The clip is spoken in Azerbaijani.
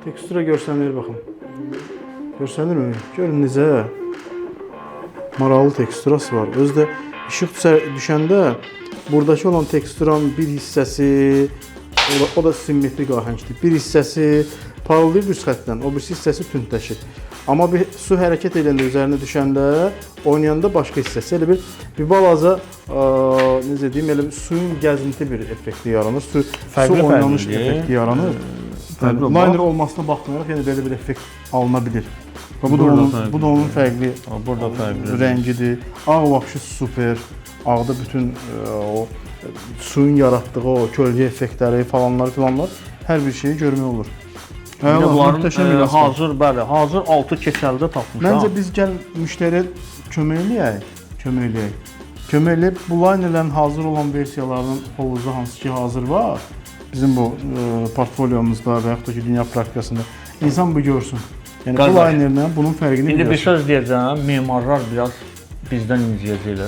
Tekstura görsənir baxın. Görsənirmi? Görün necə maraqlı teksturası var. Özdə işıq düşəndə buradakı olan teksturanın bir hissəsi o da simmetrik ahəngdir. Bir hissəsi parıldayır düz xəttdən, o birisi hissəsi tündləşir. Amma bir su hərəkət edəndə üzərinə düşəndə, oynayanda başqa hissəsi elə bir balaca necə deyim, elə suyun gəzinti bir effekti yaranır. Su oynanış effekti yaranır. Liner olmasına baxmayaraq yenə belə bir effekt alına bilir. Bu da onun fərqli rəngidir. Ağ vəbşi super. Ağda bütün o suyun yaratdığı o kölgə effektləri falanlar hər bir şeyi görmək olur. Bunların hazır 6 keçəldə tapmışam. Məncə biz gəl müştəriyə kömək eləyək. Bu linerlərin hazır olan versiyalarının hovuzda hansı ki hazır var, bizim bu portfolyomuzda və yaxud da ki dünya praktikasında insan bu görsün. Yəni bu linerlə bunun fərqini İndi bir bilirsin. söz deyəcəm, memarlar biraz bizdən inciyəcəklər.